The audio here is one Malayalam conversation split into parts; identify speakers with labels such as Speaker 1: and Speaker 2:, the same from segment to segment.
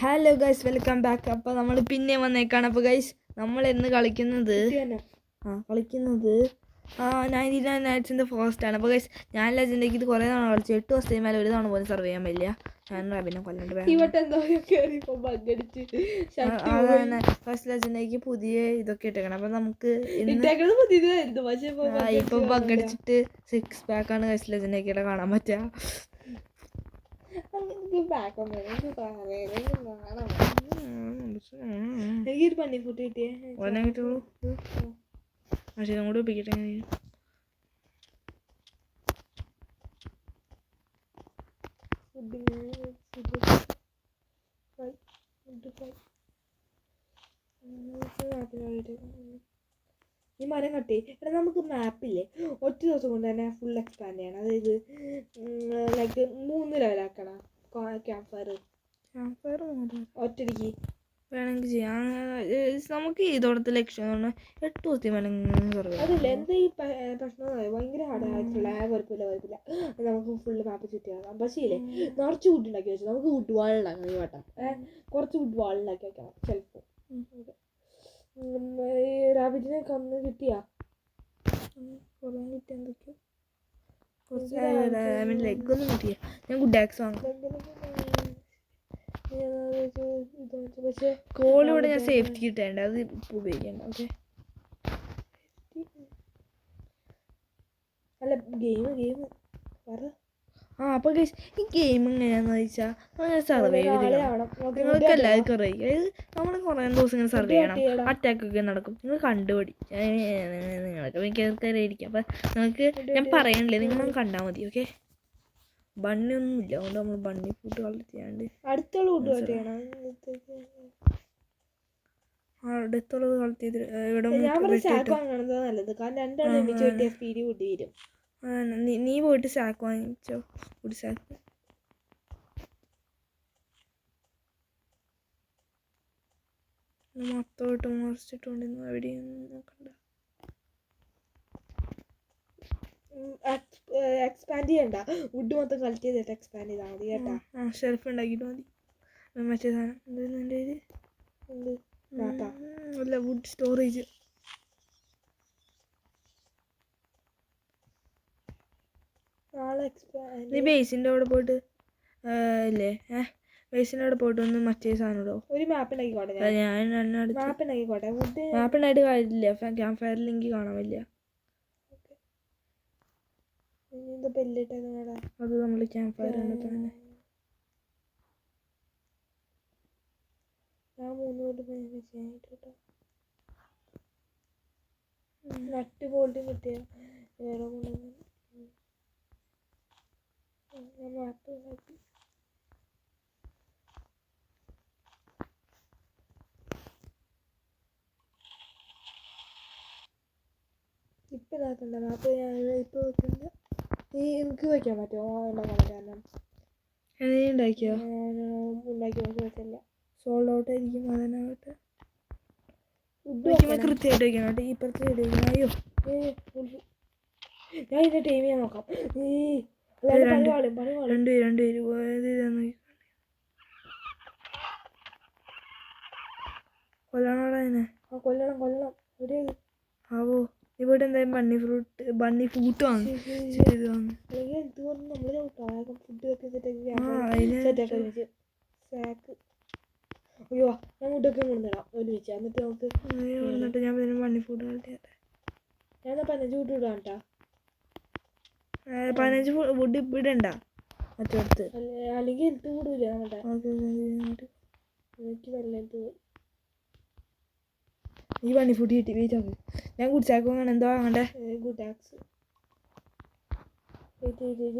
Speaker 1: Hello guys, welcome back. അപ്പോൾ നമ്മൾ പിന്നെ വന്നേക്കാണ്. അപ്പോൾ ഗൈസ് നമ്മൾ ഇന്ന് കളിക്കുന്നത് 99 നൈറ്റ്സിൻ്റെ ഫസ്റ്റ് ആണ്. അപ്പോൾ ഗൈസ് ഞാൻ ലെജൻഡേക്ക് ഇത് കുറേ തവണ കളിച്ചു. 8 ദിവസത്തിന് മേലെ ഒരു തവണ പോലും സർവ് ചെയ്യാൻ പറ്റില്ല. ഞാൻ റബിനെ കൊല്ലണ്ട്. അതാണ് ഫസ്റ്റ് ലെജൻഡേക്ക് പുതിയ ഇതൊക്കെ ഇട്ടേക്കണം. അപ്പോൾ നമുക്ക് ഇപ്പോൾ ബഗ്ഗടിച്ചിട്ട് 6 പാക്കാണ് ഗൈസ് ലെജൻഡേക്കിടെ കാണാൻ പറ്റുക.
Speaker 2: എനിക്കൊരു പന്നിക്കുട്ടി കിട്ടിയേ
Speaker 1: കിട്ടുള്ളൂ. പക്ഷേ ഇതും കൂടി ഒപ്പിക്കട്ടെ.
Speaker 2: ഈ മരം കട്ടി എടാ, നമുക്ക് മാപ്പില്ലേ ഒറ്റ ദിവസം കൊണ്ട് തന്നെ ഫുൾ എക്സ്പാൻഡ് ചെയ്യണം. അതായത് ലൈക്ക് 3 ലെവലാക്കണം. ക്യാമ്പ് ഫയർ ഒറ്റടിക്ക്
Speaker 1: വേണമെങ്കിൽ ചെയ്യാം. നമുക്ക് ഇതോടത്തെ ലക്ഷ്യം 8 ദിവസത്തിൽ വേണമെങ്കിൽ
Speaker 2: അതില്ല. എന്താ ഈ പ്രശ്നം ഭയങ്കര ഹാർഡായിട്ടുള്ള കുഴപ്പമില്ല. നമുക്ക് ഫുള്ള് മാപ്പ് ചുറ്റിയാക്കാം. പക്ഷേ ഇല്ലേ, നിറച്ച് വുഡ് ഉണ്ടാക്കി വെച്ചാൽ നമുക്ക് വുഡ് വാൾ ഉണ്ടാക്കണം. ഈ വട്ടം കുറച്ച് വുഡ് വാൾ ഉണ്ടാക്കി വെക്കണം. ചിലപ്പോൾ ഈ റാബിറ്റിനെ കന്ന് കിട്ടിയാ
Speaker 1: എന്തൊക്കെയോ ലെഗൊന്നും കിട്ടിയ. ഞാൻ ഗുഡ് ആക്സ് വാങ്ങാം.
Speaker 2: പക്ഷേ
Speaker 1: കോളിലൂടെ ഞാൻ സേഫ്റ്റി കിട്ടേണ്ട, അത് ഇപ്പോൾ ഉപയോഗിക്കണ്ട. ഓക്കെ,
Speaker 2: അല്ല ഗെയിം പറ.
Speaker 1: അപ്പോൾ ഗൈസ് ഈ ഗെയിം എങ്ങനെയാണെന്ന് വെച്ചാൽ അങ്ങനെ സർവൈവ് ചെയ്യണം. നിങ്ങൾക്ക് എല്ലാവർക്കും അറിയാം. അതായത് നമ്മൾ കുറേ ദിവസം ഇങ്ങനെ സർവൈവ് ചെയ്യണം. അറ്റാക്കൊക്കെ നടക്കും. നിങ്ങൾ കണ്ടുപിടി. നിങ്ങൾക്ക് മിക്കവർക്കറിയായിരിക്കും. അപ്പം നിങ്ങൾക്ക് ഞാൻ പറയണില്ലേ, നിങ്ങളൊന്ന് കണ്ടാൽ മതി. ഓക്കെ, ബണ്ണി ഒന്നും ഇല്ല, അതുകൊണ്ട് നമ്മൾ ബണ്ണി ഫുഡ് കളക്ട് ചെയ്യാണ്ട്
Speaker 2: അടുത്തുള്ളത്
Speaker 1: കളക്ട് ചെയ്ത് ഇവിടെ
Speaker 2: നല്ലത്. കാരണം രണ്ടാളും ഒരുമിച്ച് കിട്ടിയ സ്പീഡ് കൂട്ടി വരും.
Speaker 1: നീ പോയിട്ട് സാക്ക് വാങ്ങിച്ചോ. ഫുഡ് സാക്ക് മൊത്തമായിട്ട് മറിച്ചിട്ടുണ്ടെന്ന് എവിടെയൊന്നും നോക്കണ്ട.
Speaker 2: എക്സ്പാൻഡ് ചെയ്യണ്ട, വുഡ് മൊത്തം കളക്ട് ചെയ്തിട്ട് എക്സ്പാൻഡ് ചെയ്താൽ മതി കേട്ടാ.
Speaker 1: ഷെൽഫ് ഉണ്ടാക്കിയിട്ട് മതി. മറ്റേ സാധനം എന്തായിരുന്നു എൻ്റെ അല്ല, വുഡ് സ്റ്റോറേജ്. നീ ബേസിൻ്റെ അവിടെ പോയിട്ട് ഇല്ലേ ബേസിൻ്റെ അവിടെ പോയിട്ട് ഒന്ന് മറ്റേ സാധനം ഇടോ.
Speaker 2: ഒരു മാപ്പ് ഉണ്ടാക്കിക്കോട്ടെ.
Speaker 1: ഞാൻ
Speaker 2: മാപ്പ് ഉണ്ടാക്കിക്കോട്ടെ.
Speaker 1: മാപ്പ് ഉണ്ടായിട്ട് കാര്യമില്ല. ക്യാമ്പ് ഫയറിൽ എനിക്ക് കാണാൻ പറ്റില്ല. അത് നമ്മൾ ക്യാമ്പ് ഫയർ കണ്ടിട്ടാണ്.
Speaker 2: നട്ട് ബോൾട്ടും കിട്ടിയ വേറെ മാപ്പ് ഉണ്ടാക്കി. ഇപ്പം ഇതാക്കണ്ട മാപ്പ്. ഞാൻ ഇപ്പോൾ വെക്കണ്ട. എനിക്ക് വയ്ക്കാൻ പറ്റുമോ? ഉണ്ടാക്കാൻ കാരണം
Speaker 1: ഉണ്ടാക്കിയോ?
Speaker 2: ഉണ്ടാക്കി വെച്ചില്ല.
Speaker 1: സോൾഡ് ഔട്ട് ആയിരിക്കും. അതിനാകട്ടെ കൃത്യമായിട്ട് വയ്ക്കണം കേട്ടോ. ഇപ്പുറത്തെ സൈഡ് വയ്ക്കണം. അയ്യോ,
Speaker 2: ഞാൻ ഇതിൻ്റെ ടൈം ചെയ്യാൻ നോക്കാം.
Speaker 1: രണ്ടുപേര് കൊല്ലണോടാ.
Speaker 2: കൊല്ലണം. ഒരു
Speaker 1: ആവോ, ഇവിടെ എന്തായാലും ബണ്ണി ഫ്രൂട്ട് വാങ്ങി.
Speaker 2: അയ്യോ, ഞാൻ ഫുഡൊക്കെ കൊണ്ടുവരാം ഒരുമിച്ച്. എന്നിട്ട് നമുക്ക്
Speaker 1: ഞാൻ ബണ്ണി ഫുഡ് കളിക്കട്ടെ.
Speaker 2: ഞാൻ 15 ഫുഡ് ഇടാം കേട്ടാ.
Speaker 1: 15 ഫുഡ് ഇടണ്ട മറ്റോടത്ത്,
Speaker 2: അല്ലെങ്കിൽ എടുത്ത് കൂടില്ല. എനിക്ക് നല്ല പോയി.
Speaker 1: ഈ ബണ്ണി ഫുഡ് കിട്ടി. വെയിറ്റ് ആക്കും. ഞാൻ കുടിച്ചാക്കും. അങ്ങനെ എന്തോ വാങ്ങണ്ടേ?
Speaker 2: ഗുഡ് ആക്സ്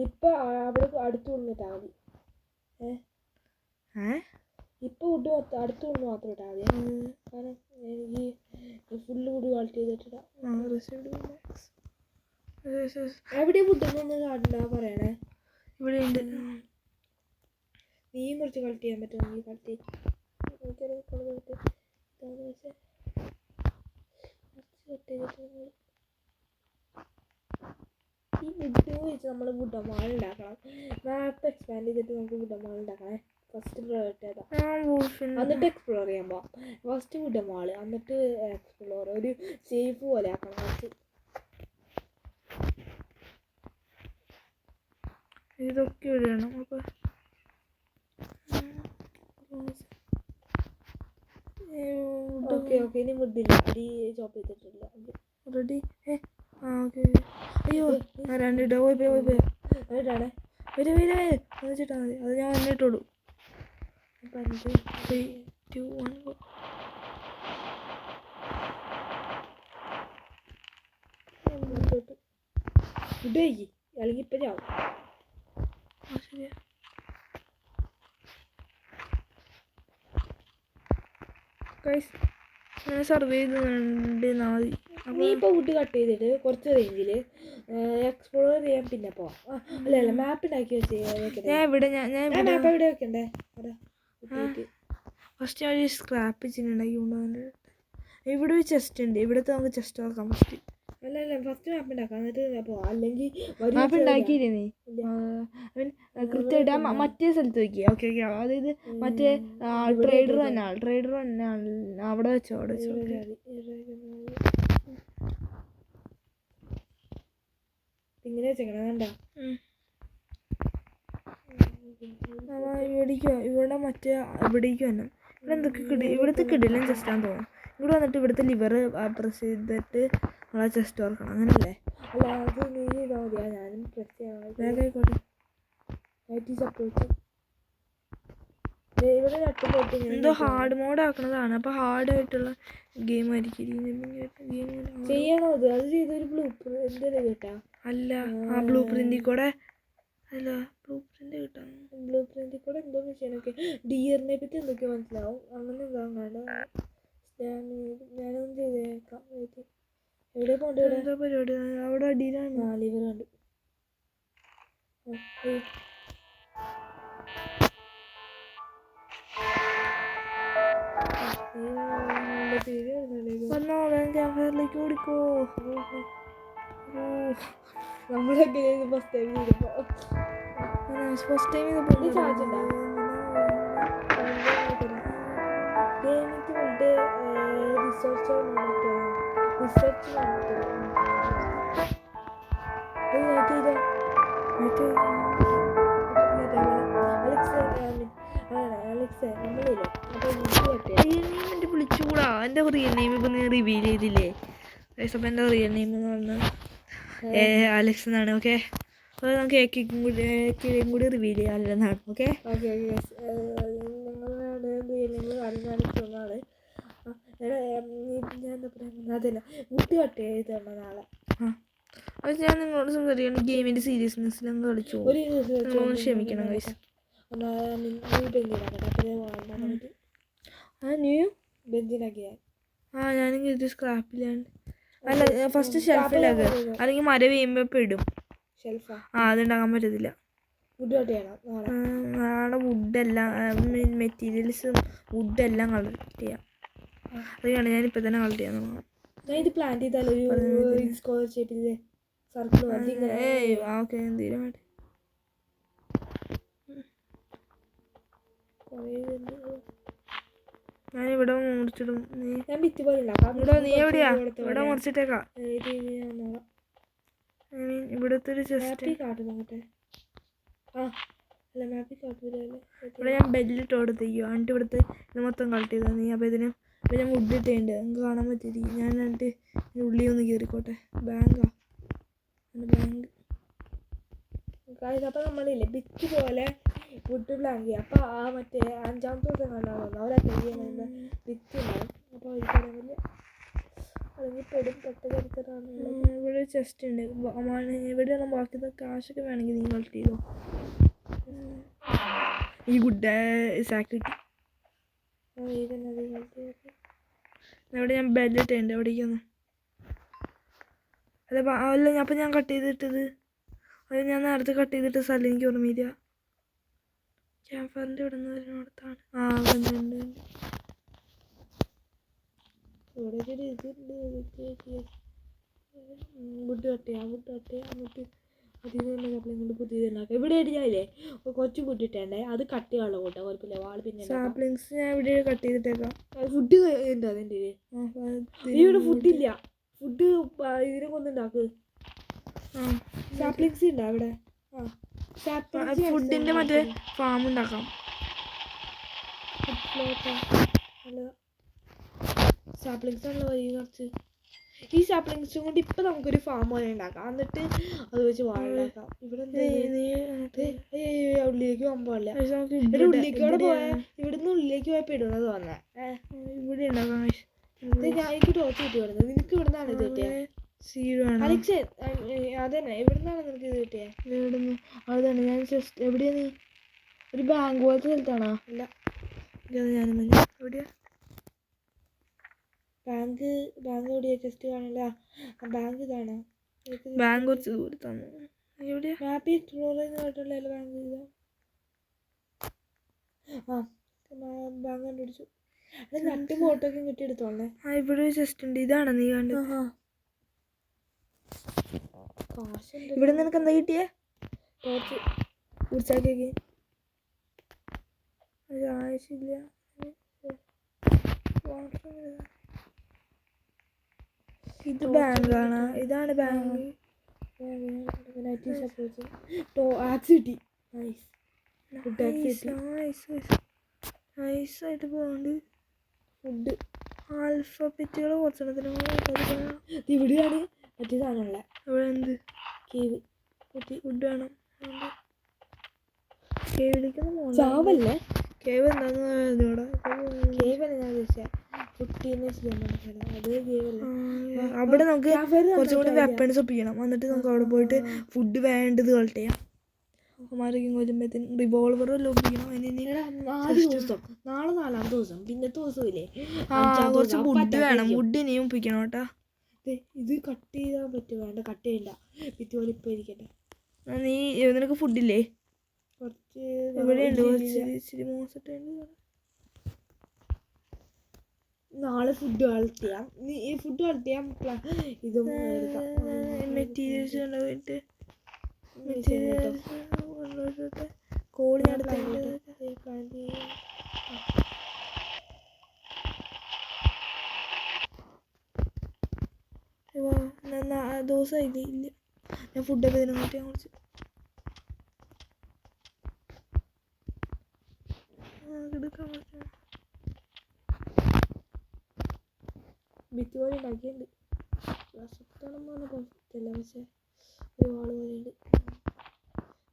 Speaker 2: ഇപ്പം അവിടെ അടുത്ത് കൊണ്ടിട്ടാ മതി. ഇപ്പം ഫുഡ് അടുത്ത് കൊണ്ട് മാത്രം ഇട്ടാൽ മതി. കാരണം എനിക്ക് ഫുള്ള് ഫുഡ് കളക്ട് ചെയ്തിട്ടിടാം. എവിടെ ഫുഡൊന്നും കാട്ടണ്ട പറയണേ.
Speaker 1: ഇവിടെ ഉണ്ട്.
Speaker 2: നീയും കുറച്ച് കളക്ട് ചെയ്യാൻ പറ്റുമോ? നീ കളക്ട് ചെയ്ത് ഈ വുഡ് വെച്ച് നമ്മൾ വുഡമാൾ ഉണ്ടാക്കണം. മാപ്പ് എക്സ്പാൻഡ് ചെയ്തിട്ട് നമുക്ക് വുഡമാൾ ഉണ്ടാക്കണേ. ഫസ്റ്റ് പ്രയോറിറ്റി അതാ.
Speaker 1: ഞാൻ wolf-നെ
Speaker 2: എന്നിട്ട് എക്സ്പ്ലോർ ചെയ്യാൻ പോവാം. ഫസ്റ്റ് വിട്ട മാള് എന്നിട്ട് എക്സ്പ്ലോർ ഒരു സേഫ് പോലെ ആക്കണം ഫസ്റ്റ്.
Speaker 1: ഇതൊക്കെ ഇടണം. അപ്പോൾ
Speaker 2: ഓക്കെ ഇനി മുട്ടില്ല, അടി ചോപ്പ് ചെയ്തിട്ടില്ല.
Speaker 1: റെഡി. ഓക്കെ. അയ്യോ ആ രണ്ടിട്ടോ പോയി
Speaker 2: എന്നിട്ടാണ്
Speaker 1: വെച്ചിട്ടാ മതി. അത് ഞാൻ വന്നിട്ടോളൂ. 3, 2, 1
Speaker 2: ഫുഡ് കഴിക്കി അല്ലെങ്കിൽ ഇപ്പം ചാവും.
Speaker 1: ശരിയാ. ഞാൻ സർവേ ചെയ്തുണ്ട്.
Speaker 2: നീ ഇപ്പോൾ ഫുഡ് കട്ട് ചെയ്തിട്ട് കുറച്ച് റേഞ്ചിൽ എക്സ്പ്ലോർ ചെയ്യാൻ പിന്നെ പോവാം. അല്ല മാപ്പ് ഉണ്ടാക്കി വെച്ച്
Speaker 1: ഞാൻ ഇവിടെ
Speaker 2: മാപ്പ് എവിടെ വെക്കണ്ടേ? അവിടെ
Speaker 1: ഫസ്റ്റ് ഞാൻ ഒരു സ്ക്രാപ്പ് വെച്ചിട്ടുണ്ടാക്കി കൊണ്ടുവന്നിട്ട് ഇവിടെ ഒരു ചെസ്റ്റ് ഉണ്ട്. ഇവിടുത്തെ നമുക്ക് ചെസ്റ്റ് നോക്കാം ഫസ്റ്റ്.
Speaker 2: അല്ല ഫസ്റ്റ് മാപ്പ് ഉണ്ടാക്കാം എന്നിട്ട് പോവാം. അല്ലെങ്കിൽ
Speaker 1: മാപ്പ് ഉണ്ടാക്കിയില്ലേ നീ? കൃത്യമായിട്ട് മറ്റേ സ്ഥലത്ത് വയ്ക്കുക. ഓക്കെ അതായത് മറ്റേ ട്രേഡർ തന്നെ അവിടെ വെച്ചോ.
Speaker 2: ഇങ്ങനെ വെച്ചേക്കണം വേണ്ട.
Speaker 1: ഇവിടെ മറ്റേ ഇവിടേക്ക് തന്നെ. ഇവിടെ എന്തൊക്കെ ഇവിടുത്തെ കിടിലൻ ചെസ്റ്റാന്ന് തോന്നുന്നു. ഇവിടെ വന്നിട്ട് ഇവിടുത്തെ ലിവർ പ്രസ് ചെയ്തിട്ട് നമ്മളെ ചെസ്റ്റ് ഓർക്കണം. അങ്ങനല്ലേ?
Speaker 2: അല്ല അത് നീ ചെയ്താൽ മതിയാ. ഞാനും പ്രസ് ചെയ്യണം.
Speaker 1: വേഗമായിക്കോട്ടെ. എന്തോ ഹാർഡ് മോഡ് ആക്കണതാണ്. അപ്പോൾ ഹാർഡായിട്ടുള്ള ഗെയിം ആയിരിക്കും.
Speaker 2: ചെയ്യണോ അത്? അത് ചെയ്തൊരു ബ്ലൂ പ്രിന്റ് കിട്ടാ?
Speaker 1: അല്ല ആ ബ്ലൂ പ്രിന്റിൽ കൂടെ അല്ല ബ്ലൂ പ്രിന്റ് കിട്ടാം.
Speaker 2: ബ്ലൂ പ്രിന്റിൽ കൂടെ എന്തോ മെഷീനൊക്കെ ഡിയറിനെ പറ്റി എന്തൊക്കെയോ മനസ്സിലാവും. അങ്ങനെ എന്താ ഞാനൊന്നും ചെയ്തേക്കാം. എവിടെ പോകണ്ട?
Speaker 1: എന്താ പരിപാടി? അവിടെ അടിയിലാണ്.
Speaker 2: 4 ലിവർ ഉണ്ട്.
Speaker 1: വന്നോ ക്യാമ്പറിലേക്ക് ഓടിക്കോ.
Speaker 2: നമ്മളൊക്കെ ഫസ്റ്റ് ടൈം ചാർജ് ഉണ്ടാവും. റിസർച്ച്
Speaker 1: വിളിച്ചുകൂടാ. എൻ്റെ റിയൽ നെയിം ഇപ്പം നീ റിവീൽ ചെയ്തില്ലേ? അപ്പം എൻ്റെ റിയൽ നെയിം എന്ന് പറഞ്ഞാൽ അലക്സ് എന്നാണ്. ഓക്കെ അപ്പോൾ നമുക്ക് ഏക്കും കൂടി റിവീൽ ചെയ്യാമെന്നാണ്. ഓക്കെ
Speaker 2: ഞങ്ങളുടെ റിയൽ നെയിം അറിഞ്ഞാണ്. ഞാൻ എന്താ പറയുക അതല്ല മുട്ട് കട്ട് ചെയ്തിട്ടുണ്ട് നാളെ.
Speaker 1: അത് ഞാൻ നിങ്ങളോട് സംസാരിക്കണം. ഗെയിമിൻ്റെ സീരിയസ്നെസ്സിലങ്ങ് കളിച്ചു. നിങ്ങളൊന്ന് ക്ഷമിക്കണം ഗൈസ്. ഞാനും ഇത് സ്ക്രാപ്പിലാണ്. അല്ല ഫസ്റ്റ് ഷെൽഫിലാക്കുക, അല്ലെങ്കിൽ മരം വീഴുമ്പോൾ പെടും. അതുണ്ടാക്കാൻ പറ്റത്തില്ല. നാളെ വുഡെല്ലാം മെറ്റീരിയൽസും വുഡെല്ലാം കളക്ട് ചെയ്യാം. അതൊക്കെയാണ് ഞാനിപ്പോൾ തന്നെ കളക്ട് ചെയ്യാൻ തുടങ്ങാം.
Speaker 2: ഇത് പ്ലാൻ ചെയ്താലോ സർക്കിൾ?
Speaker 1: ഓക്കെ എന്തെങ്കിലും വേണ്ടി ഞാനിവിടെ മുറിച്ചിടും.
Speaker 2: ഞാൻ ഭിത്തി പോലെ ഉണ്ടാക്കാം.
Speaker 1: നീ എവിടെയാ? ഇവിടെ മുറിച്ചിട്ടേക്കാം. ഇവിടുത്തെ ഒരു ചെസ്റ്റ്
Speaker 2: കാട്ടുന്നോട്ടെ. അല്ല മാപ്പിൽ കാട്ടൂലല്ലോ.
Speaker 1: ഇവിടെ ഞാൻ ബെല്ലിട്ട് കൊടുത്തേക്കോ. എന്നിട്ട് ഇവിടുത്തെ ഇത് മൊത്തം കളക്ട് ചെയ്താൽ നീ. അപ്പോൾ ഇതിന് ഞാൻ വുഡ് ഇട്ടുണ്ട്. നിങ്ങൾക്ക് കാണാൻ പറ്റിയിരിക്കും. ഞാൻ എന്നിട്ട് ഉള്ളി ഒന്ന് കയറിക്കോട്ടെ. ബാങ്ക്
Speaker 2: അപ്പം നമ്മളില്ലേ ഭിത്തി പോലെ വുഡ് പ്ലാൻ ചെയ്യാം. അപ്പം ആ മറ്റേ 5ാമത്തെ ദിവസം കണ്ടാൽ അവരൊക്കെ ഭിത്തി ഉണ്ടാവും. അപ്പോൾ അതിൽ അല്ലെങ്കിൽ പെടും പെട്ടെന്ന്.
Speaker 1: ഇവിടെ ചെസ്റ്റ് ഉണ്ട്. ഇവിടെയാണ് ബാക്കി കാശൊക്കെ വേണമെങ്കിൽ നീ കളക്ട് ചെയ്തോ. ഈ ഗുഡ് സാക്ക് കിട്ടി. ഇവിടെ ഞാൻ ബെല്ലിട്ടുണ്ട്. എവിടേക്കൊന്ന് അല്ല അപ്പം ഞാൻ കട്ട് ചെയ്തിട്ടത്. അത് ഞാൻ നേരത്തെ കട്ട് ചെയ്തിട്ട് സ്ഥലം എനിക്ക് ഓർമ്മയില്ല. ക്യാമ്പറിൻ്റെ ഇവിടെ നിന്ന് വരുന്നിടത്താണ്.
Speaker 2: ഇവിടെ ഒരു ഇതുണ്ട്. വുഡ് കട്ട് ചെയ്യാം. എന്നിട്ട് അതിൽ നിന്ന് തന്നെ സപ്ലിങ് കൊണ്ട് പുതിയത് ഉണ്ടാക്കാം. ഇവിടെ ഞാനില്ലേ കുറച്ച് കൂട്ടിയിട്ടേ അത് കട്ട് ചെയ്യാനുള്ള കൂട്ടാം, കുഴപ്പമില്ല. വാള് പിന്നെ
Speaker 1: സാപ്ലിങ്സ് ഞാൻ ഇവിടെ കട്ട് ചെയ്തിട്ടേക്കാം.
Speaker 2: ഫുഡ് ഉണ്ട് അതിൻ്റെ ഇവിടെ ഫുഡില്ല. ഫുഡ് ഇതിനെ കൊണ്ടുണ്ടാക്ക്. സാപ്ലിങ്സ് ഉണ്ടോ അവിടെ?
Speaker 1: ഫുഡിന്റെ മറ്റേ ഫാം ഉണ്ടാക്കാം.
Speaker 2: സാപ്ലിങ്സ് ആണല്ലോ വഴി കുറച്ച്. ഈ സാപ്ലിങ്സും കൊണ്ട് ഇപ്പൊ നമുക്കൊരു ഫാം പോലെ ഉണ്ടാക്കാം, എന്നിട്ട് അത് വെച്ച് വാഴ ഉണ്ടാക്കാം. ഇവിടെ ഉള്ളിലേക്ക് പോകാൻ പാടില്ല. ഉള്ളിലേക്കോടെ പോയാ ഇവിടുന്ന് ഉള്ളിലേക്ക് പോയപ്പോ ഇടുന്നത് തോന്നേ.
Speaker 1: ഇവിടെ ഉണ്ടാക്കാം.
Speaker 2: ഞാൻ എനിക്ക് ടോർച്ച് കിട്ടി വരുന്നത്. നിനക്ക് ഇവിടുന്നാണ് ഇത് കിട്ടിയത്? അലക്സ് അതന്നെ, എവിടുന്നാണ് നിനക്ക് ഇത് കിട്ടിയത്?
Speaker 1: ഇവിടുന്ന്. അതാണ് ഞാൻ ജസ്റ്റ്. എവിടെയാ നീ? ഒരു ബാങ്ക് പോലത്തെ സ്ഥലത്താണോ?
Speaker 2: ഇല്ല,
Speaker 1: ഞാനും എവിടെയാ
Speaker 2: ബാങ്ക്? ബാങ്ക് എവിടെയാ? ജസ്റ്റ് കാണില്ല. ബാങ്ക് ഇതാണോ?
Speaker 1: ബാങ്ക് കുറച്ച് ദൂരത്താണ്. എവിടെയാ?
Speaker 2: മാപ്പ് എക്സ്പ്ലോർ ചെയ്യുന്നതായിട്ടുള്ള ബാങ്ക് ഇതാ. ആ ബാങ്ക് കണ്ടുപിടിച്ചു. അത് നട്ട് ഫോട്ടോക്കെ കിട്ടി എടുത്തോളേ.
Speaker 1: ഇവിടെ ജസ്റ്റ് ഉണ്ട്. ഇതാണ് നീ കണ്ടത്? ഇവിടെ നിനക്ക് എന്താ കിട്ടിയേ?
Speaker 2: ടോർച്ച്.
Speaker 1: കുറിച്ചാക്കേക്ക് അത് ആവശ്യമില്ല. ഇത് ബാങ്കാണ്. ഇതാണ് ബാങ്ക്.
Speaker 2: ആക്സ് കിട്ടി.
Speaker 1: നൈസായിട്ട് പോകുന്നുണ്ട്.
Speaker 2: ഫുഡ്
Speaker 1: ആൽഫബറ്റുകൾ കുറച്ചെണ്ണത്തിന്
Speaker 2: ഇവിടെയാണ് മറ്റേ സാധനമുള്ള.
Speaker 1: ഇവിടെ എന്ത്?
Speaker 2: കേവ്.
Speaker 1: ഫുഡ് വേണം. കേവിലേക്കൊന്നും
Speaker 2: ചാവല്ലേ?
Speaker 1: കേവ് എന്താന്ന് പറഞ്ഞൂടാ.
Speaker 2: കേവല്ല ഞാൻ ചോദിച്ചാൽ കുട്ടീനെ അത് കേവല്ല.
Speaker 1: അവിടെ നമുക്ക് കുറച്ചും കൂടി വെപ്പൺസ് ഒപ്പിക്കണം. എന്നിട്ട് നമുക്ക് അവിടെ പോയിട്ട് ഫുഡ് വേണ്ടത് കളക്ട് ചെയ്യാം. മാരേക്കും കൊല്ലുമ്പോഴത്തേന് റിവോൾവർ എല്ലാം ഒപ്പിക്കണം.
Speaker 2: നാല് ദിവസം, നാളെ 4ാമത്തെ ദിവസം. പിന്നത്തെ ദിവസം ഇല്ലേ
Speaker 1: കുറച്ച് വുഡ് വേണം. വുഡ് ഇനിയും ഒപ്പിക്കണം കേട്ടോ.
Speaker 2: ഇത് കട്ട് ചെയ്താൽ പറ്റും. വേണ്ട, കട്ട് ചെയ്യണ്ട. ഭിത്തിപോലെ ഇപ്പം ഇരിക്കട്ടെ.
Speaker 1: നീ നിനക്ക് ഫുഡില്ലേ?
Speaker 2: കുറച്ച്
Speaker 1: ഇവിടെയുണ്ട്. ഇച്ചിരി മോശമായിട്ടുണ്ട്.
Speaker 2: നാളെ ഫുഡ് കളക്ട് ചെയ്യാം. ഈ ഫുഡ് കളക്ട് ചെയ്യാം. ഇതും
Speaker 1: മെറ്റീരിയൽസ് കൊണ്ടുപോയിട്ട് കോഴി ദിവസമായില്ലേ? ഇല്ല, ഞാൻ ഫുഡൊക്കെ ഇതിനോട്ട് ഞാൻ കുറച്ച് എടുക്കാൻ പറ്റും.
Speaker 2: ഭിത്തി പോലെ ഉണ്ടാക്കിയുണ്ട്. പക്ഷേ ഒരു വാള് പോലെ ഉണ്ട്.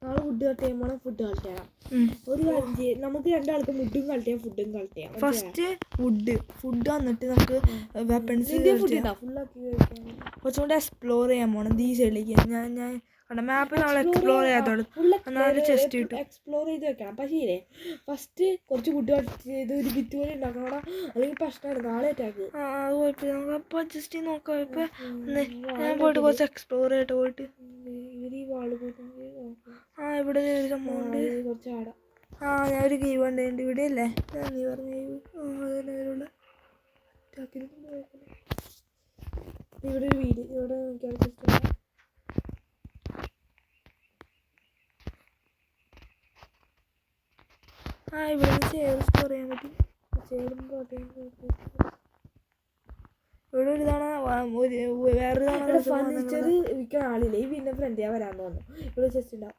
Speaker 2: നാളെ ഫുഡ് കളക്ട് ചെയ്യുമ്പോൾ ഫുഡ് കളക്ട് ചെയ്യണം. ഒരു കാര്യം ചെയ്യാം, നമുക്ക് രണ്ടാൾക്ക് ഫുഡും കളക്ട് ചെയ്യാം, ഫുഡും കളക്ട് ചെയ്യാം.
Speaker 1: ഫസ്റ്റ് ഫുഡ് വന്നിട്ട് നമുക്ക് വെപ്പൺസ്
Speaker 2: ഫുള്ളാക്കി
Speaker 1: കുറച്ചും കൂടെ എക്സ്പ്ലോർ ചെയ്യാൻ പോകണം. ഈ സൈഡിലേക്ക് ഞാൻ കണ്ട മാപ്പിൽ നമ്മൾ എക്സ്പ്ലോർ ചെയ്യാത്തോളൂ. ചെസ്റ്റ് കിട്ടും.
Speaker 2: എക്സ്പ്ലോർ ചെയ്ത് വെക്കണം. പക്ഷേ ഇല്ലേ ഫസ്റ്റ് കുറച്ച് ഫുഡ് കളക്ട് ചെയ്ത് ഒരു ഭിത്തി പോലെ ഉണ്ടാക്കണം. അല്ലെങ്കിൽ പ്രശ്നമാണ്. നാളെ അറ്റാക്ക്.
Speaker 1: അത് കുഴപ്പമില്ല. നമുക്ക് അപ്പോൾ അഡ്ജസ്റ്റ് ചെയ്ത് നോക്കാം. ഇപ്പം ഞാൻ പോയിട്ട് കുറച്ച് എക്സ്പ്ലോർ ചെയ്തിട്ട് പോയിട്ട്
Speaker 2: ഇവർ ഈ വാള് പോയിട്ട്
Speaker 1: ഇവിടെ ഒരു സംഭവം ഉണ്ട്.
Speaker 2: കുറച്ച് ആടാം.
Speaker 1: ഞാൻ ഒരു ഗെയിം ഉണ്ടായിട്ട് ഇവിടെ അല്ലേ നീ പറഞ്ഞ അതിനുള്ള
Speaker 2: ഇവിടെ ഒരു വീട്. ഇവിടെ
Speaker 1: ഇവിടെ ചെയർ സ്റ്റോർ ചെയ്യാൻ പറ്റും.
Speaker 2: ചേറും പ്രോട്ടീൻ
Speaker 1: ഇവിടെ ഒരു തവണ വേറൊരു തവണ
Speaker 2: ഫർണിച്ചർ വിൽക്കുന്ന ആളില്ലേ? ഈ പിന്നെ ഫ്രണ്ടിയാ വരാൻ തോന്നുന്നു. ഇവിടെ ചെസ്റ്റ് ഉണ്ടാവും.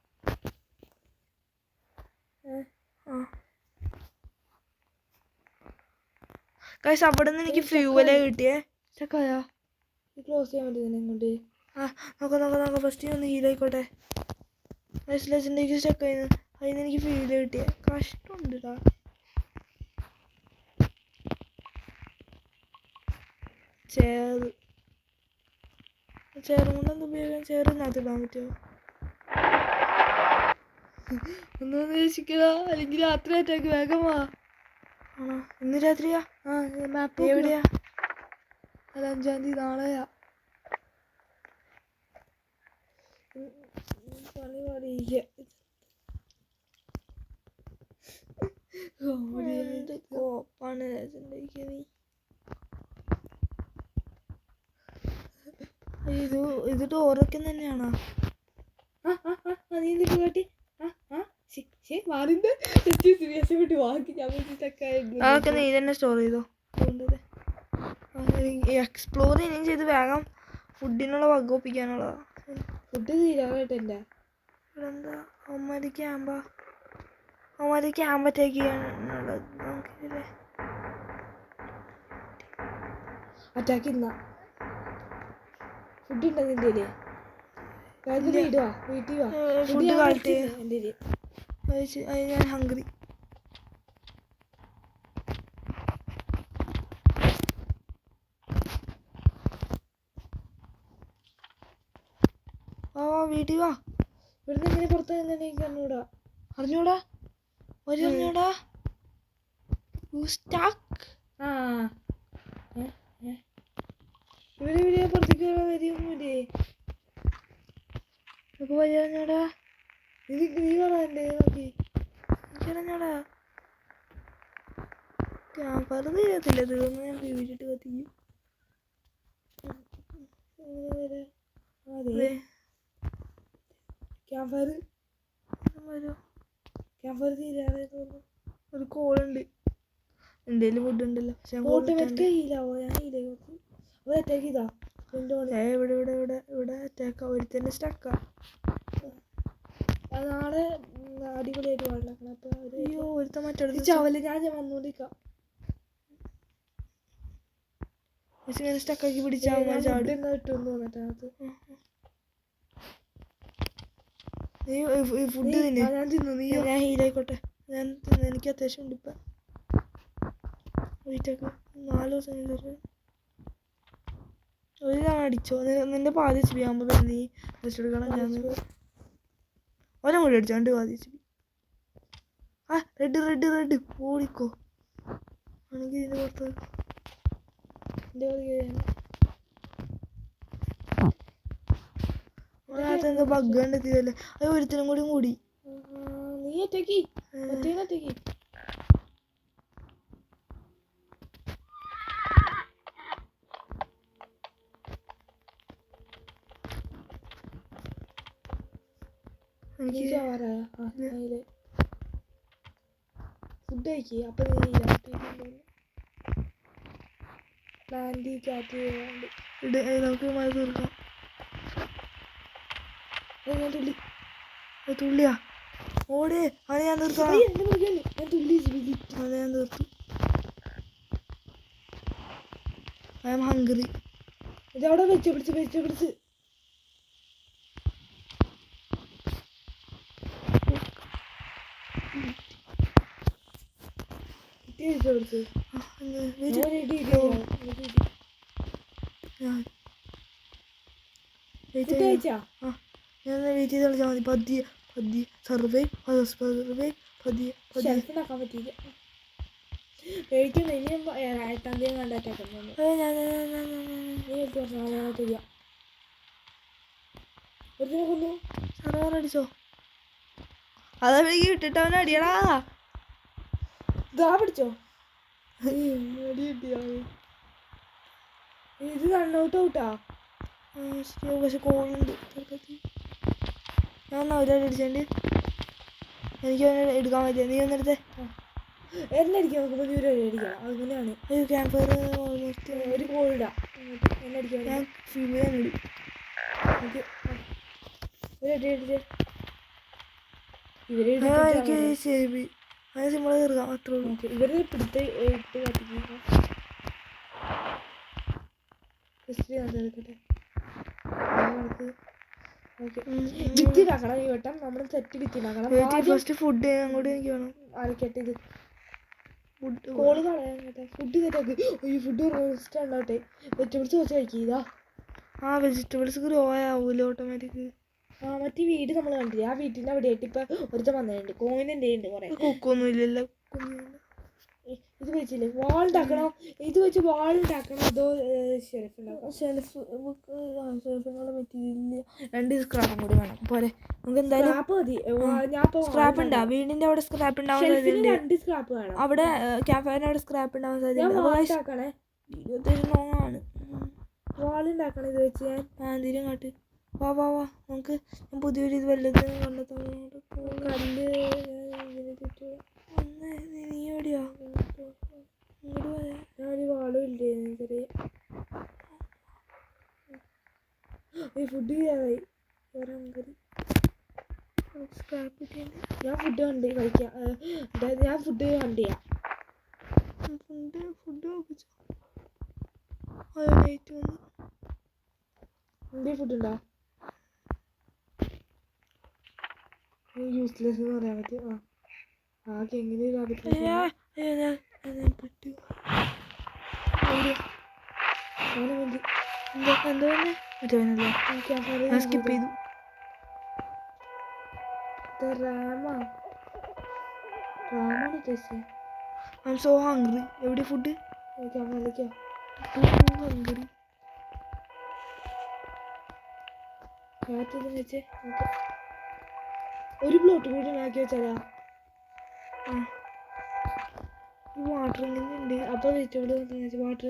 Speaker 1: ഗൈസ് അവിടെ നിന്ന് എനിക്ക് ഫ്യൂവലേ കിട്ടിയേ. ചെക്കായാ
Speaker 2: ക്ലോസ് ചെയ്യാൻ പറ്റും കൊണ്ട്.
Speaker 1: നോക്കാം. ഫസ്റ്റ് ഒന്ന് ഹീലായിക്കോട്ടെ. ലെജൻഡേക്ക് സ്റ്റക്ക് ആയിരുന്നു. അതിന് എനിക്ക് ഫ്യൂവല് കിട്ടിയേ. കഷ്ടമുണ്ടാ. ചേറും കൊണ്ട് എന്താ ഉപയോഗിക്കാൻ? ചേറിനകത്ത് ഇടാൻ പറ്റുമോ? ഒന്നും ഉദ്ദേശിക്കടാ, അല്ലെങ്കിൽ രാത്രി അറ്റാക്ക്. വേഗം വാ. ആണോ ഇന്ന് രാത്രിയാ? മാപ്പ് എവിടെയാ? അത് 5-ാം തീയതി നാളെയാ.
Speaker 2: പണി പാടിയിരിക്കുക.
Speaker 1: കോപ്പാണ് രാജൻ്റെ. നീ ഇത് ഡോറൊക്കെ തന്നെയാണോ?
Speaker 2: നീ എന്തൊക്കെ കാട്ടി വാറിന്റെ വിട്ട് വാക്കി ഞാൻ
Speaker 1: അതൊക്കെ നീ തന്നെ സ്റ്റോർ ചെയ്തോ. എക്സ്പ്ലോർ ചെയ്യുകയും ചെയ്ത് വേഗം ഫുഡിനുള്ള വകുപ്പിക്കാനുള്ളതാ.
Speaker 2: ഫുഡ് തീരാറായിട്ടല്ലേ
Speaker 1: ഇവിടെ എന്താ അവന്മാര് ക്യാമ്പ് അറ്റാക്ക് ചെയ്യാനുള്ളത്. നമുക്കില്ലേ
Speaker 2: അറ്റാക്ക് ഇന്ന ഫുഡ് ഉണ്ടോ നിന്റെ വീട്ടിൽ വാ
Speaker 1: ഫുഡ് കാട്ടി
Speaker 2: എൻ്റെ
Speaker 1: ഞാൻ ഹംഗ്രി. വീട്ടിൽ വാ.
Speaker 2: ഇവിടുന്ന് എങ്ങനെ പുറത്ത് എനിക്ക് അറിഞ്ഞൂടാ
Speaker 1: അറിഞ്ഞൂടാ.
Speaker 2: ഇവിടെ പുറത്തേക്ക് വരികയൊന്നുമില്ലേ?
Speaker 1: അറിഞ്ഞൂടാ.
Speaker 2: നീ പറയാ നോക്കി
Speaker 1: എനിക്കറിഞ്ഞൂടാ. ഞാൻ പറഞ്ഞു തരത്തില്ല. തീർന്ന് ഞാൻ വീട്ടിട്ട് കത്തിക്കും.
Speaker 2: ക്യാമ്പർ തീരാതെ തോന്നുന്നു.
Speaker 1: ഒരു കോളുണ്ട്. എന്തേലും ഫുഡ് ഉണ്ടല്ലോ. ഇവിടെ അറ്റാക്ക ഒരുത്തന്നെ സ്റ്റക്കാ.
Speaker 2: നാളെ അടിപൊളിയായിട്ട് പാടുണ്ടാക്കണം. അപ്പൊ
Speaker 1: അയ്യോ ഒരുത്ത മറ്റേ
Speaker 2: ചവല് ഞാൻ വന്നോണ്ടിരിക്കാം.
Speaker 1: സ്റ്റക്കാക്കി പിടിച്ചാൽ
Speaker 2: ഇട്ടൊന്ന് വന്നിട്ട്
Speaker 1: ഫുഡ് തിന്നെ.
Speaker 2: ഞാൻ തിന്നു. നീ
Speaker 1: ഞാൻ ഹീലായിക്കോട്ടെ. ഞാൻ തിന്നു. എനിക്ക് അത്യാവശ്യം ഉണ്ട് ഇപ്പം. വീട്ടൊക്കെ 4 ദിവസം ഒരു തവണ അടിച്ചോ. നിന്റെ പാതി വെച്ച് ആകുമ്പോൾ നീ വെച്ചെടുക്കണം. ഞാൻ ഒരം കൂടി അടിച്ചോ. 2 പാതി വെച്ച്. റെഡ് ഓടിക്കോ. ആണെങ്കിൽ ഇതിൻ്റെ പുറത്ത് എന്തോ ബഗ് കണ്ടെത്തിയതല്ലേ. അത് ഒരുത്തിനും കൂടി
Speaker 2: നീ ഒറ്റയ്ക്ക് ഫുഡ് കഴിക്കുക. അപ്പൊ
Speaker 1: നമുക്ക് മഴ തീർക്കാം.
Speaker 2: ഞാൻ
Speaker 1: തുള്ളിയാ ഓടേ. അത് ഞാൻ തീർക്കാം. ഞാൻ തീർത്തു. I am hungry.
Speaker 2: ഇതവിടെ വെച്ച് പിടിച്ച്
Speaker 1: ഞാൻ വെയിറ്റ് ചെയ്ത് കളിച്ചാൽ മതി. പതിയെ സർവേ പതിയെ
Speaker 2: ഷെൽഫിനാക്കാൻ പറ്റിയില്ല. പേടിക്കുന്നു. ഇനിയും 8-ാം തീയതി കണ്ടാറ്റേക്കുന്നു. ഒരുത്തിനെ കൊന്നു.
Speaker 1: സർവർ അടിച്ചോ. അതാ എനിക്ക് വിട്ടിട്ട് അവനെ അടിയടാ.
Speaker 2: ഇതാ പിടിച്ചോ. അടി കിട്ടിയാ. ഇത് റണ്ണൗട്ടാ.
Speaker 1: പക്ഷെ കോളുണ്ട്. ഞാൻ അവരോട് അടിച്ചോണ്ട് എനിക്ക് അവനെ എടുക്കാൻ പറ്റിയ. നീ ഒന്നെടുത്തേ.
Speaker 2: എന്നെ അടിക്കാൻ നോക്കുമ്പോൾ നീ ഒരു അടിക്കണം. അങ്ങനെയാണ്.
Speaker 1: ക്യാമ്പ് ഫയർ
Speaker 2: ഒരു കോളിടാ. എന്നെ അടിക്കാൻ
Speaker 1: ഞാൻ ഫീൽ ചെയ്യാനിടും. എനിക്ക് ശരി അങ്ങനെ സിമ്പിൾ തീർക്കാം. അത്ര ഉള്ളൂ.
Speaker 2: ഇവര് പിടുത്ത് ഇട്ട് കത്തിക്കുക. ഭിത്തിണ്ടാക്കണം. ഈ വട്ടം നമ്മൾ സെറ്റ് ഭിത്തിണ്ടാക്കണം.
Speaker 1: ഫസ്റ്റ് ഫുഡ് അങ്ങോട്ട് എനിക്ക് വേണം.
Speaker 2: അരക്കട്ടെ. ഇത് കോള് കളയാൻ ഫുഡ് സെറ്റാക്ക്. ഈ ഫുഡ് റോസ്റ്റ് ഉണ്ടാവട്ടെ. വെജിറ്റബിൾസ് വെച്ച് കഴിക്കുക.
Speaker 1: വെജിറ്റബിൾസ് ഗ്രോ ആവൂല ഓട്ടോമാറ്റിക്.
Speaker 2: മറ്റേ വീട് നമ്മൾ കണ്ടില്ലേ? ആ വീട്ടിൻ്റെ അവിടെ ആയിട്ട് ഇപ്പൊ ഒരുത്തം വന്നിട്ടുണ്ട്. കോയിൻ്റെ ഉണ്ട് കുറെ.
Speaker 1: കുക്കൊന്നും ഇല്ലല്ലോ.
Speaker 2: ഇത് വെച്ചില്ലേ വാളുണ്ടാക്കണം. ഇത് വെച്ച് വാളുണ്ടാക്കണം. അതോ ഷെൽഫ് ഉണ്ടാക്കണം.
Speaker 1: ഷെൽഫിനുള്ള മെറ്റീരിയൽ 2 സ്ക്രാപ്പും കൂടി വേണം. പോരെ നമുക്ക് എന്തായാലും സ്ക്രാപ്പ് ഉണ്ടാ. വീടിന്റെ അവിടെ സ്ക്രാപ്പ് ഉണ്ടാവാൻ സാധ്യതയുണ്ട്.
Speaker 2: 2 സ്ക്രാപ്പ് വേണം.
Speaker 1: അവിടെ ക്യാമ്പ് അവിടെ സ്ക്രാപ്പ് ഉണ്ടാവാൻ സാധ്യതയുണ്ട്.
Speaker 2: വാളുണ്ടാക്കണം. ഇത് വെച്ച് ഞാൻ
Speaker 1: ആന്തിരും കാട്ട് വാ വാ വാ നമുക്ക് ഞാൻ പുതിയൊരു ഇത് വല്ലത് കണ്ടെത്താൻ
Speaker 2: കല്ല് ഇതിന് ചുറ്റും
Speaker 1: നീ എവിടെയാ ഇങ്ങോട്ട് പോയാ
Speaker 2: ഞാനൊരു വാളും ഇല്ലേ ചെറിയ ഫുഡ് ചെയ്യാതായി വേറെ ഹങ്കറി
Speaker 1: സ്ക്രാപ്പ് കിട്ടിയുണ്ട്
Speaker 2: ഞാൻ ഫുഡ് കണ്ട് കഴിക്കാം ഞാൻ ഫുഡ് കണ്ട് ചെയ്യാം
Speaker 1: ഫുഡ് നോക്കിച്ചോ അയ്യോ ലൈറ്റ് വന്നു
Speaker 2: എന്തേ ഫുഡ് ഉണ്ടോ യൂസ്ലെസ് എന്ന് പറയാൻ പറ്റും ആകെ എങ്ങനെ
Speaker 1: പെട്ടു
Speaker 2: എന്തോ
Speaker 1: മറ്റവനല്ലേ ഞാൻ സ്കിപ്പ് ചെയ്തു
Speaker 2: റാമാണ് ഉദ്ദേശിച്ചത്
Speaker 1: ഐ എം സോ ഹംഗ്രി എവിടെ ഫുഡ്
Speaker 2: വിളിക്കാം
Speaker 1: ഹംഗ്രി
Speaker 2: കാറ്റൊന്നും വെച്ചേ ഒരു പ്ലോട്ട് കൂടി ഉണ്ടാക്കി വെച്ചാലാ
Speaker 1: വാട്ടർ ഇങ്ങനെ ഉണ്ട്
Speaker 2: അപ്പോൾ വെജിറ്റബിൾ വാട്ടർ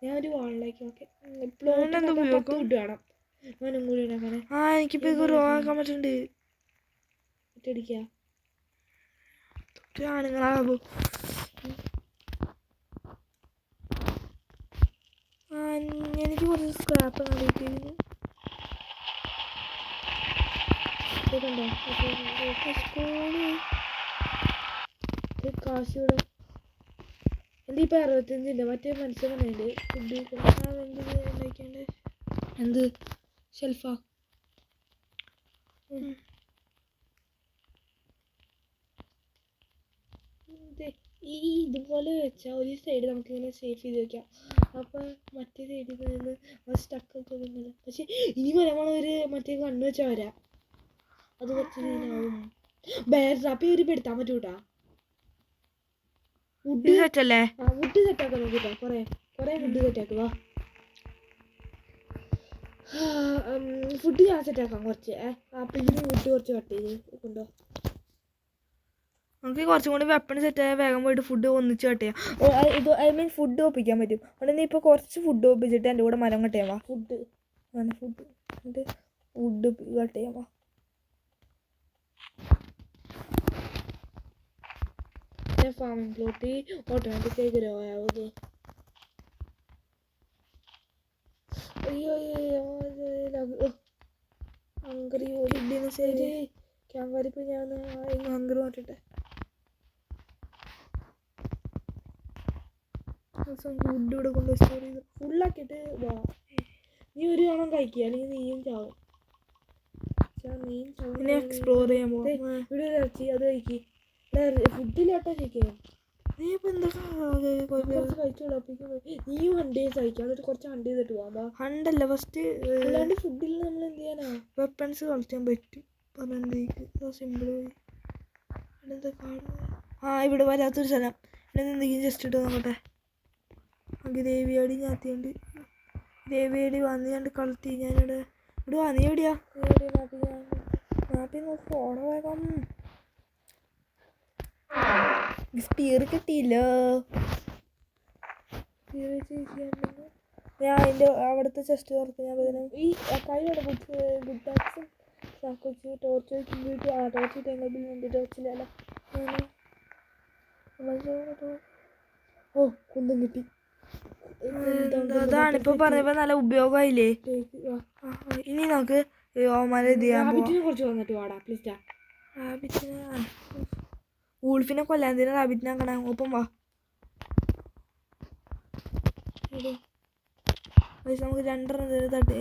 Speaker 2: ഞാൻ ഒരു വാളിലേക്ക് ഓക്കെ
Speaker 1: എന്താ ഉപയോഗം
Speaker 2: ഫുഡ് വേണം ഞാനും കൂടി ഉണ്ടാക്കണേ
Speaker 1: എനിക്കിപ്പോ ഇത് റോവാക്കാൻ പറ്റുന്നുണ്ട്
Speaker 2: ഒറ്റയടിക്കുക
Speaker 1: ആണുങ്ങളാകൂ എനിക്ക് കുറച്ച് സ്ക്രാപ്പ് കിട്ടിയിരുന്നു
Speaker 2: കാശ് ഇവിടെ എൻ്റെ ഇപ്പം 65 മറ്റേ മനുഷ്യൻ പറഞ്ഞില്ലേ ഫുഡ്
Speaker 1: ഉണ്ടാക്കിയാണ്ട്
Speaker 2: എന്ത് ഷെൽഫാ ഈ ഇതുപോലെ വെച്ചാൽ ഒരു സൈഡ് നമുക്കിങ്ങനെ സേഫ് ചെയ്ത് വെക്കാം അപ്പം മറ്റേ സൈഡിൽ നിന്ന് സ്റ്റക്കൊക്കെ ഒന്നുമില്ല പക്ഷെ ഇനി വരാൻ ഒരു മറ്റേ കണ്ണ് വെച്ചാൽ വരാം അത് കുറച്ച് ഇതിനാവും ബെയർ ട്രാപ്പ് ഒരു പെടുത്താൻ പറ്റൂട്ടാ വുഡ്
Speaker 1: സെറ്റല്ലേ
Speaker 2: വുഡ് സെറ്റാക്കാൻ നോക്കിട്ടാ കുറേ വുഡ് സെറ്റാക്കുക ഫുഡ് ഞാൻ സെറ്റാക്കാം കുറച്ച് അപ്പം ഇതിന് വുഡ് കുറച്ച് കട്ട് ചെയ്ത് കൊണ്ടോ
Speaker 1: നമുക്ക് കുറച്ചും കൂടി വെപ്പൺ സെറ്റ് ആയാൽ വേഗം പോയിട്ട് ഫുഡ് ഒന്നിച്ച് കട്ട് ചെയ്യാം ഇത് ഐ മീൻ ഫുഡ് ഒപ്പിക്കാൻ പറ്റും അതുകൊണ്ട് നീ ഇപ്പോൾ കുറച്ച് ഫുഡ് ഒപ്പിച്ചിട്ട് എൻ്റെ കൂടെ മരം കട്ട് ചെയ്യാം വാ
Speaker 2: ഫുഡ്
Speaker 1: ഫുഡ് എന്നിട്ട് വുഡ് കട്ട് ചെയ്യാം വാ
Speaker 2: ഫാമിംഗ് പ്ലോട്ട് ഓട്ടോമാറ്റിക്കായി ഗ്രോ ആവുന്നത് അയ്യോ ഹങ്കറി ഫുഡിന് ശരി ക്യാമ്പറിപ്പോൾ ഞാൻ ഹങ്കറി മാറ്റട്ടെ
Speaker 1: ഫുഡ് ഇവിടെ കൊണ്ട് സ്റ്റോർ ചെയ്ത്
Speaker 2: ഫുള്ളാക്കിയിട്ട് വാ നീ ഒരു തവണ കഴിക്കുക അല്ലെങ്കിൽ നീയും ചാവും
Speaker 1: പിന്നെ എക്സ്പ്ലോർ ചെയ്യാൻ പോകാം
Speaker 2: ഇവിടെ ഇറച്ചി അത് കഴിക്കി ഫുഡിലോട്ടോ കഴിക്കാം
Speaker 1: നീ ഇപ്പം എന്താ
Speaker 2: കുറച്ച് കഴിച്ചോളൂ നീയും ഹണ്ട് ചെയ്ത് കഴിക്കാം എന്നിട്ട് കുറച്ച് ഹണ്ട് ചെയ്തിട്ട് പോകാം
Speaker 1: ഹണ്ടല്ല ഫസ്റ്റ്
Speaker 2: അല്ലാണ്ട് ഫുഡിൽ നമ്മൾ എന്ത് ചെയ്യാനാ
Speaker 1: വെപ്പൺസ് കളിക്കാൻ പറ്റും പറഞ്ഞേക്ക് സിമ്പിൾ വഴി എന്താ കാട് ഇവിടെ വരാത്തൊരു സ്ഥലം ഇവിടെ എന്തെങ്കിലും ജസ്റ്റ് ഇട്ട് നോക്കട്ടെ ഗ്രേവിയാടി ഞാത്തിയുണ്ട് ഗ്രേവിയാടി വന്ന് ഞാൻ കളത്തി ഞാനിവിടെ ഇവിടെ വാ നീ എവിടെയാ മാപ്പി നോക്കി ഫോണ് വേഗം സ്പീർ കിട്ടിയില്ലോ ഞാൻ അതിൻ്റെ അവിടുത്തെ ചെസ്റ്റ് തുറത്ത് ഞാൻ പതിനും
Speaker 2: ഈ കയ്യിലുള്ള ഗുഡ് ടാക്സും ചാക്കൊച്ച് ടോർച്ച് വെച്ചിട്ട് ടോർച്ച് കിട്ടിയെങ്കിൽ വേണ്ടി ടോർച്ചിലല്ല ഓ കുന്തം കിട്ടി
Speaker 1: അതാണിപ്പോൾ പറഞ്ഞപ്പോൾ നല്ല ഉപയോഗമായില്ലേ ഇനി നമുക്ക്
Speaker 2: റാബിറ്റിനെ കുറച്ച് വന്നിട്ട് വാടാ പ്ലീസ്
Speaker 1: റാബിറ്റിനെ വൂൾഫിനെ കൊല്ലാൻ തന്നെ റാബിറ്റിനെ കാണാൻ ഒപ്പം വാ നമുക്ക് രണ്ടെണ്ണം തട്ടി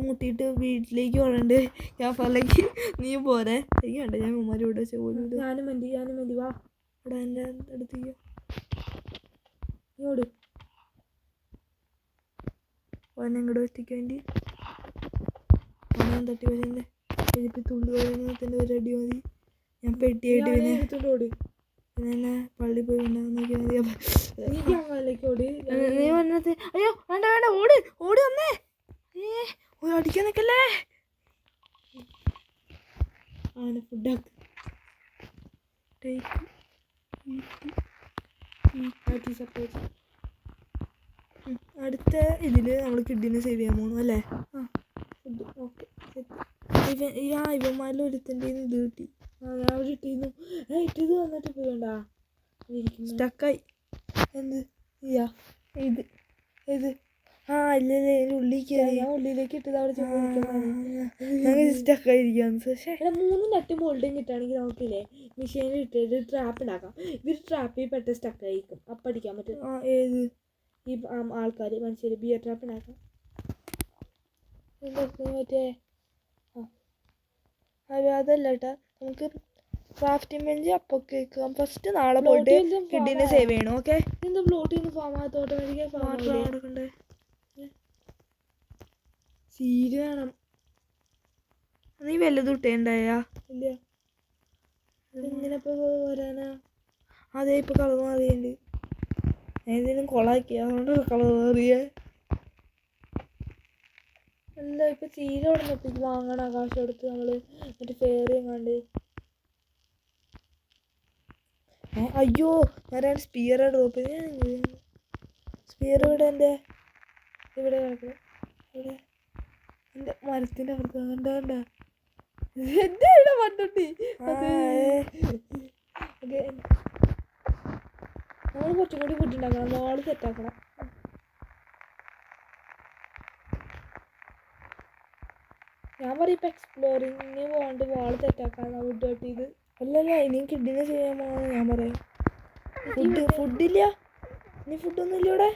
Speaker 1: മുട്ടിയിട്ട് വീട്ടിലേക്ക് പോകണ്ട് ഞാൻ പറഞ്ഞേക്ക് നീ പോരെ എനിക്ക് വേണ്ട ഞാൻ ഉമ്മാരെ ഇവിടെ വെച്ചാൽ പോലും
Speaker 2: ഞാനും മതി വാ
Speaker 1: ഇവിടെ എൻ്റെ അടുത്തേക്ക്
Speaker 2: ഇങ്ങോട്ട്
Speaker 1: ഓനെ ഇങ്ങോട്ട് എത്തിക്കാൻ വേണ്ടി ഓനെ തട്ടി വെച്ചെൻ്റെ എനിക്ക് തുള്ളി പോയതിൻ്റെ ഒരു അടി മതി ഞാൻ പെട്ടിയായിട്ട് പിന്നെ എന്നെ പള്ളി പോയി കൊണ്ടുവന്ന് നീ വന്നത് അയ്യോ വേണ്ട വേണ്ട ഓടി ഓടി വന്നേ ഓ അടിക്കാൻ നിൽക്കല്ലേ
Speaker 2: ആണ് ഫുഡാക്ക്
Speaker 1: അടുത്ത ഇതിൽ നമ്മൾ കിഡ്ഡിനെ സേവ് ചെയ്യാൻ പോകണം അല്ലേ ഇവന്മാരിൽ ഒരുത്തൻ്റെ ഇത് കിട്ടി.
Speaker 2: ഞാൻ ഇട്ടിരുന്നു. ഇട്ടത് വന്നിട്ട് പോയണ്ടാ
Speaker 1: സ്റ്റക്കായി.
Speaker 2: എന്ത് ചെയ്യാ
Speaker 1: ഇത്
Speaker 2: ഇത്
Speaker 1: ഇല്ലല്ലേ ഉള്ളിലേക്ക്
Speaker 2: ഞാൻ ഉള്ളിലേക്ക് ഇട്ടത് അവിടെ
Speaker 1: സ്റ്റക്കായിരിക്കാന്ന്. പക്ഷേ
Speaker 2: 3 നട്ട് മോൾഡും കിട്ടുകയാണെങ്കിൽ നമുക്കില്ലേ മെഷീനിൽ ഇട്ടിട്ട് ട്രാപ്പ് ഉണ്ടാക്കാം. ഇവർ ട്രാപ്പിൽ പെട്ട സ്റ്റക്കായിരിക്കും. അപ്പം അടിക്കാൻ പറ്റും.
Speaker 1: ഏത്
Speaker 2: ഈ ആൾക്കാർ മനുഷ്യർ ബിയർ ട്രാപ്പ് ഉണ്ടാക്കാം. മറ്റേ
Speaker 1: അതല്ല കേട്ടാ, നമുക്ക് ക്രാഫ്റ്റിംഗ് ബെഞ്ച് അപ്പൊക്കെ ഫസ്റ്റ് നാളെ പോയിട്ട് കിഡിനെ സേവ് ചെയ്യണം. ഓക്കെ
Speaker 2: എന്താ ഫ്ലോട്ട് ചെയ്യുന്ന ഫാമാകത്ത് ഓട്ടോമാറ്റിക്കായി
Speaker 1: നടക്കണ്ടേ? സീര് വേണം. നീ വല്ലതും ഇട്ടേണ്ടായാ?
Speaker 2: ഇല്ല. ഇങ്ങനെ ഇപ്പോൾ വരാനാ?
Speaker 1: അതേ ഇപ്പൊ കളർ മാറിയുണ്ട്. ഏതെങ്കിലും കൊളാക്കി അതുകൊണ്ട് കളർ മാറിയേ.
Speaker 2: എന്താ ഇപ്പൊ ചീര കൊടുത്തിട്ട് വാങ്ങണം ആകാശം എടുത്ത് നമ്മള് മറ്റേ ഫെയറിയും കണ്ട്.
Speaker 1: അയ്യോ ഞാൻ സ്പിയർ ഡ്രോപ്പ് ചെയ്ത്. സ്പിയർ ഇവിടെ എൻ്റെ
Speaker 2: ഇവിടെ കിടക്കണം.
Speaker 1: ഇവിടെ എൻ്റെ മരത്തിൻ്റെ അവർക്ക് കണ്ട
Speaker 2: എന്റെ ഇവിടെ വന്നിട്ട് നമ്മൾ കുറച്ചും കൂടി ഫുഡ് ഉണ്ടാക്കണം. മോള് സെറ്റാക്കണം. ഞാൻ പറയും ഇപ്പം എക്സ്പ്ലോറിങ് പോകാണ്ട് വാള് സെറ്റാക്കാൻ ഫുഡ് കട്ടിയത്.
Speaker 1: അല്ലല്ല ഇനിയും കിഡിനെ ചെയ്യാൻ പോകണം ഞാൻ പറയാം. ഫുഡില്ല. ഇനി ഫുഡൊന്നും ഇല്ല ഇവിടെ.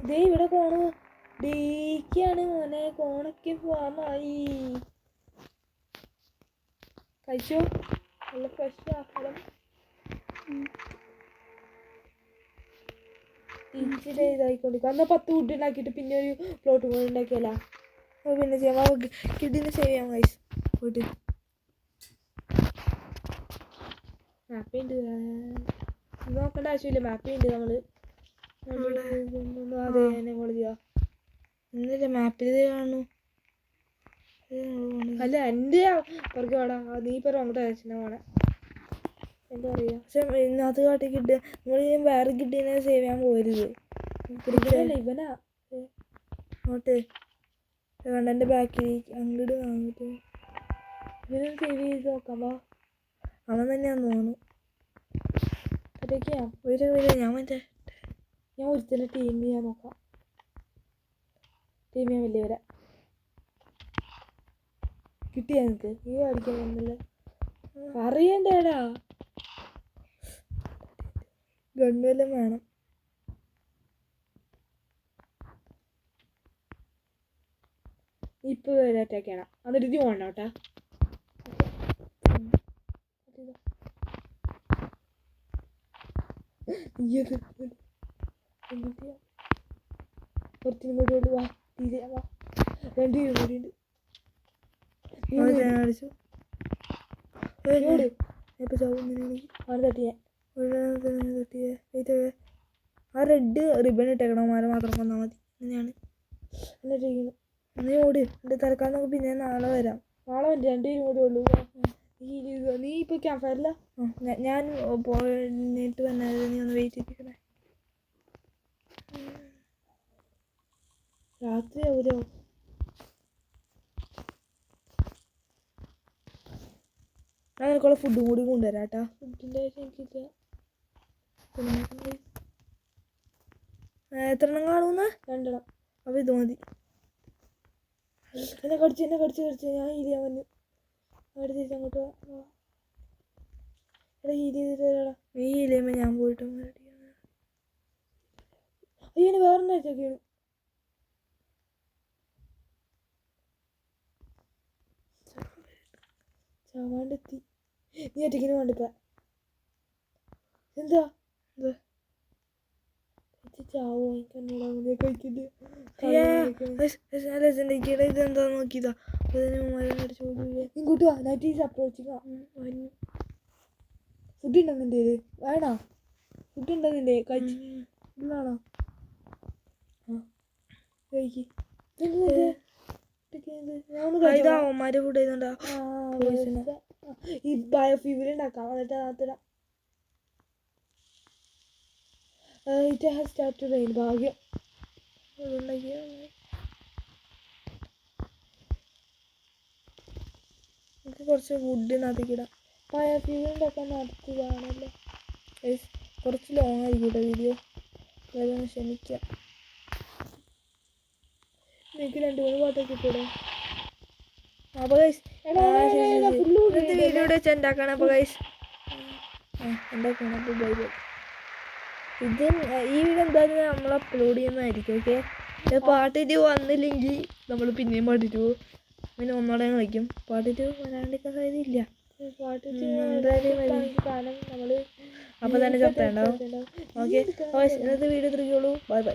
Speaker 2: ദേ ഇവിടെ കോണ് ഡേക്കാണ് മോനെ. കോണൊക്കെ ഫാമായി. കഴിച്ചോ? നല്ല ഫ്രഷ് ആഹാരം. ഇച്ചിരി ഇതായിക്കൊണ്ടിരിക്കും. എന്നാൽ 10 ഫുഡ് ഉണ്ടാക്കിയിട്ട് പിന്നെ ഒരു പ്ലോട്ട് കൂടെ ഉണ്ടാക്കിയല്ല.
Speaker 1: പിന്നെ ചെയ്യാം. കിഡിനെ സേവ് ചെയ്യാം ഗൈസ്. പോയിട്ട്
Speaker 2: മാപ്പ് ഉണ്ട്. നോക്കേണ്ട ആവശ്യമില്ല. മാപ്പ് ഉണ്ട്. നമ്മള് അതെ എന്നെ കോൾ ചെയ്യാം.
Speaker 1: ഇന്നില്ല മാപ്പിൽ കാണുന്നു.
Speaker 2: അല്ല എൻ്റെ പുറകെ വേടാ. നീ ഇപ്പം റോങ് ഡയറക്ഷനാ പോണെ. എന്താ പറയുക?
Speaker 1: പക്ഷെ ഇന്നത്തെ കാട്ടി കിഡ് നമ്മൾ വേറെ കിഡിനെ സേവ് ചെയ്യാൻ പോരുത്.
Speaker 2: ഇവനാ
Speaker 1: അങ്ങോട്ട് കണ്ടെൻ്റെ ബാക്കിൽ അങ്ങോട്ട് വാങ്ങിട്ട്
Speaker 2: ഇവനും സേവ് ചെയ്ത് നോക്കാമോ?
Speaker 1: അവൻ തന്നെയാന്ന് തോന്നുന്നു.
Speaker 2: അതൊക്കെയാ
Speaker 1: വരും
Speaker 2: ഞാൻ ഒരുത്തന്നെ ടീം ചെയ്യാൻ നോക്കാം. ടീം ചെയ്യാൻ വലിയവരെ കിട്ടിയാ നിനക്ക്? നീ അടിക്കാൻ വന്നില്ല അറിയണ്ടേടാ.
Speaker 1: ഗണ്ണെല്ലാം വേണം.
Speaker 2: ഇപ്പൊ അറ്റാക്ക് ചെയ്യണം. എന്നിട്ട് ഇത് വേണം കേട്ടാ. കുറച്ചിനും കൂടി ഉള്ളു. വാ തീരെ വാ. 2 പേരും കൂടി ഉണ്ട്.
Speaker 1: അടിച്ചു ഇപ്പൊ ചാവുന്നെനിക്ക്.
Speaker 2: അവന് തട്ടിയാ
Speaker 1: തട്ടിയേ. ആ റെഡ് റിബൺ ഇട്ടേക്കണമാരെ മാത്രം കൊന്നാൽ മതി. അങ്ങനെയാണ്.
Speaker 2: എന്നിട്ട് ചെയ്യുന്നു.
Speaker 1: നീ ഓട്. എൻ്റെ തൽക്കാലം നമുക്ക് പിന്നെ നാളെ വരാം.
Speaker 2: നാളെ 2 പേരും കൂടി ഉള്ളൂ. നീ ഇപ്പൊ ക്യാമ്പ് ഫയറില്ല?
Speaker 1: ഞാൻ പോയിട്ട് വന്നാൽ നീ ഒന്ന് വെയിറ്റ് ചെയ്തിരിക്കണേ.
Speaker 2: രാത്രി ആവൂലോ?
Speaker 1: ഞാൻ നിനക്കുള്ള ഫുഡും കൂടി കൊണ്ടുവരാം കേട്ടാ.
Speaker 2: ഫുഡിൻ്റെ ആവശ്യം എനിക്കില്ല.
Speaker 1: എത്ര എണ്ണം കാണുമെന്ന്?
Speaker 2: 2 എണ്ണം.
Speaker 1: അപ്പോൾ ഇത് മതി.
Speaker 2: എന്നെ കടിച്ച് ഞാൻ ഹീൽ ചെയ്യാൻ വന്നു. അവിടെ തിരിച്ച് അങ്ങോട്ട് ഇവിടെ ഹീൽ ചെയ്തിട്ട് വരാടാ.
Speaker 1: നീ ഹീൽ ചെയ്യുമ്പോൾ ഞാൻ പോയിട്ട്
Speaker 2: അയ്യോ എന്നെ വേറൊന്നും അയച്ചൊക്കെയാണ്. ചാവാണ്ടെത്തി. നീ ഒറ്റയ്ക്കിന് വേണ്ടിപ്പ എന്താ ചാവോ? എനിക്ക് കഴിക്കില്ല.
Speaker 1: ഇതെന്താ നോക്കിയതാ.
Speaker 2: ഇങ്ങോട്ട് വാ. Night is approaching. ഫുഡ് ഉണ്ടോ നിൻ്റെ? വേണോ? ഫുഡ് ഉണ്ടോ നിൻ്റെ? കഴിച്ചു ഫുള്ളാണോ? കഴിക്ക്.
Speaker 1: അവന്മാര് ഫുഡ് ചെയ്യുന്നുണ്ടാ.
Speaker 2: ഈ ബയോഫ്യൂവൽ ഉണ്ടാക്കാം. എന്നിട്ട് അതിനകത്തിടാം. It has started to rain. ഭാഗ്യം. അതുണ്ടാക്കിയ നമുക്ക് കുറച്ച് വുഡിനകത്തേക്ക് ഇടാം. ഫയർ ഫ്യൂൽ ഉണ്ടാക്കാൻ നടത്തിയതാണല്ലോ. കുറച്ച് ലോങ് ആയിരിക്കും കേട്ടോ വീഡിയോ, അതൊന്ന് ക്ഷമിക്കാം. എനിക്ക് 2-3 പാട്ടൊക്കെ ഇട്ടൂടെ? അപ്പോൾ ഗൈസ് ഇന്നത്തെ വീഡിയോ വെച്ച് ഉണ്ടാക്കണം. അപ്പോൾ ഗൈസ് ഉണ്ടാക്കണം. അപ്പോൾ ബൈ ബൈ. ഇത് ഈ വീഡിയോ എന്തായാലും നമ്മൾ അപ്ലോഡ് ചെയ്യുന്നതായിരിക്കും. ഓക്കെ, പാട്ടിട്ട് വന്നില്ലെങ്കിൽ നമ്മൾ പിന്നെയും പാട്ടിട്ട് പോകും, പിന്നെ ഒന്നോടെ കളിക്കും. പാട്ടിട്ട് വരാണ്ടിരിക്കാൻ സാധ്യതയില്ല. പാട്ടിട്ട് എന്തായാലും നമ്മൾ അപ്പോൾ തന്നെ ചത്തുണ്ടാവും. ഓക്കെ, ഇന്നത്തെ വീഡിയോ ഇത്രയ്ക്കുള്ളൂ. Bye by.